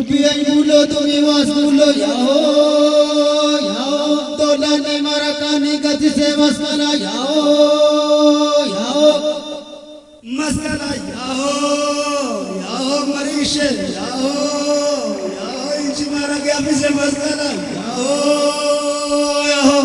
Jubian mulo tumi was mulo yao yao dolane marakani gati se masala yao yao masala yao yao marishe yao yao inchi mara ke api se masala yao yao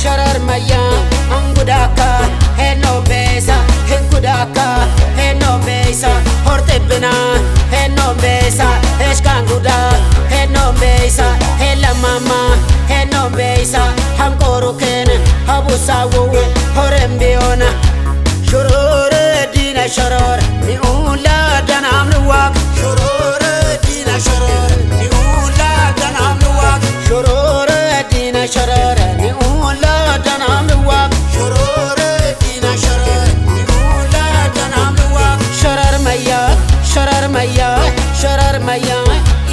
sharar maya angudaka heno besa hengudaka heno besa horte bina heno besa eskanguda heno besa hela mama heno besa hamkoru ken habusawu horembiona shurur dina sharar ni ula danam nuwak shurur dina sharar ni ula danam nuwak shurur dina sharar ni ula danam nuwak shurur dina sharar ni ula danam nuwak sharar maya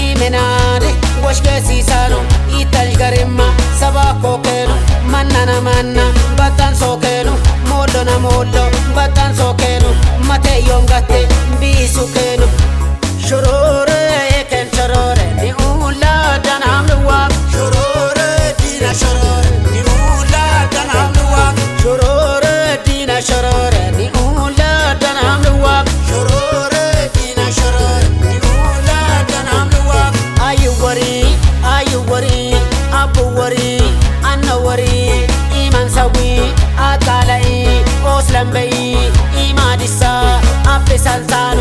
imenade washke sisano ital garima sabako kenu manna batan sokenu mollo na mollo batan sokenu mate yongate bisu kenu shurur eken sharar ni ula danam nuwak shurur dina sharar ni ula danam nuwak shurur dina sharar ni ula danam nuwak shurur dina sharar ni ula danam nuwak ayu wari abu wari anna wari iman sawi atalai oslambai imadisa apesaltan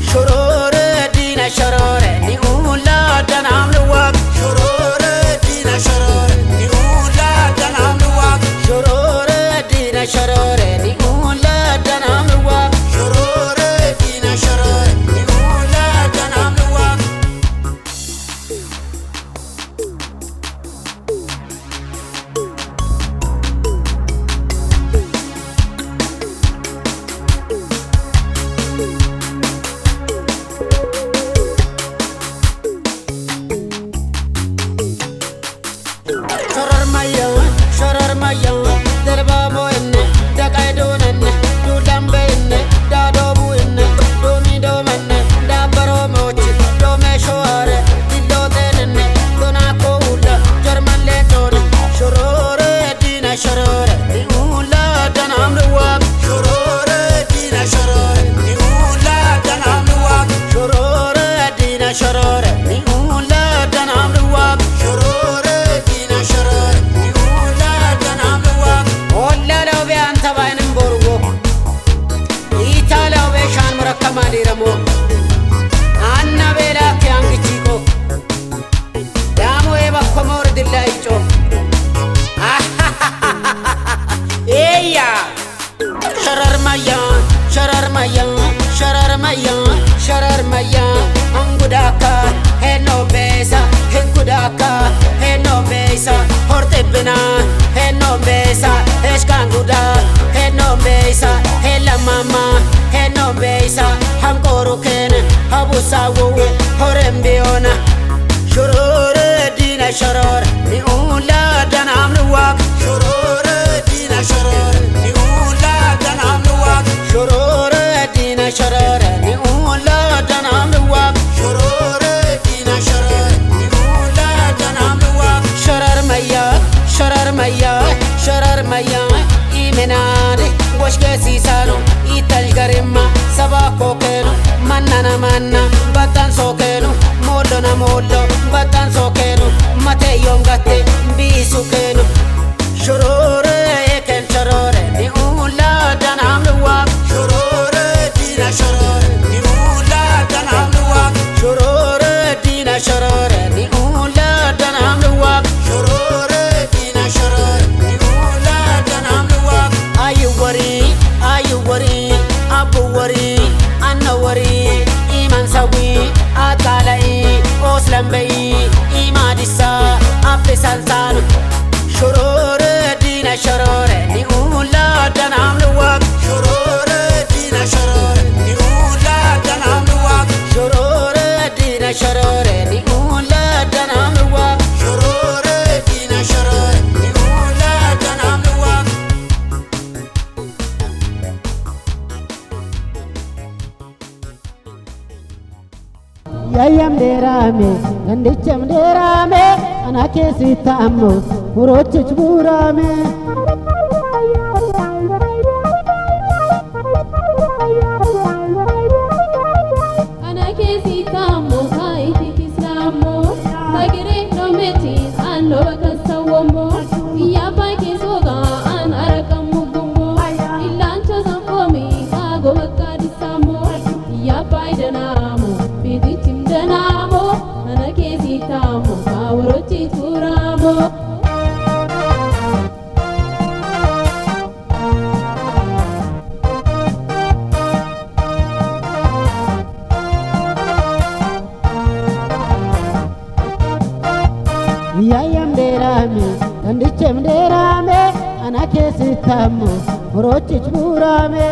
shurur dina sharar ni ula danam nuwak shurur dina sharar ni ula danam nuwak shurur dina sharar ni ula danam nuwak shurur dina sharar ni ula danam nuwak sharar maya derba moenne dakai donenne dulambe inne dado buinne domi domenne dabaro mochi dome shoare dillo tenenne dona ko ulla jarman le don shurur dina sharar ni ula danam nuwak shurur dina sharar ni ula danam nuwak shurur dina sharar ni ula danam nuwak shurur dina sharar ni ula danam nuwak olla law be anta bainin borgo ita law be shan murakama diramo anna bela kyangi chiko damo e bakko mor dillai cho eya sharar maya angudaka heno besa horte bina heno besa eskanguda heno besa hela mama heno besa hamkoru ken habusawu horembiona shurur dina sharar ni ula danam nuwak shurur dina sharar ni ula danam nuwak shurur dina sharar ni ula danam nuwak shurur dina sharar ni ula danam nuwak sharar maya imenade washke sisano ital garima sabako kenu manna batan sokenu mollo na mollo batan sokenu mate yongate bisu kenu shurur eken sharar ni ula danam nuwak shurur dina sharar ni ula danam nuwak shurur dina sharar ni ula danam nuwak shurur dina sharar ni ula danam nuwak ayu wari abu wari anna wari iman sawi atalai oslambai imadisa apesaltan shurur dina sharar ni ula danam nuwak shurur dina sharar ni ula danam nuwak shurur dina sharar ni ula danam nuwak shurur dina sharar ni ula danam nuwak Yayam derame, gandicham derame, anake sitamu, urochich burame. Anake sitamu, kaiti kislamu, tagire no meti anno bakasawombo ya pai ke soga an arakamu gumbo ilancho zambomi kago bakadisamo ya pai danamo biditim danamo anake sitamo kawrochi turamo Yayam derame, andichem derame, anake sitamo, rochich burame.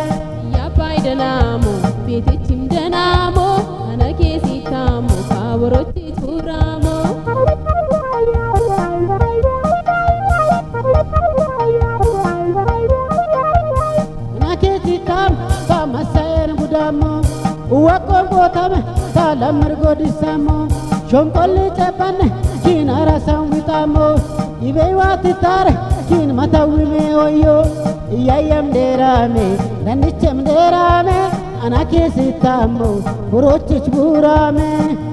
ya pai danamo biditim danamo anake sitamo kawrochi turamo Anake sitam, kamasayan budamo, uwakon botame, talamar godisamo, shompoli chapane, kin arasan witamo, ibewati tare, kin matawime oyo, yayam derame, dandichem derame, anake sitamo, rochich burame.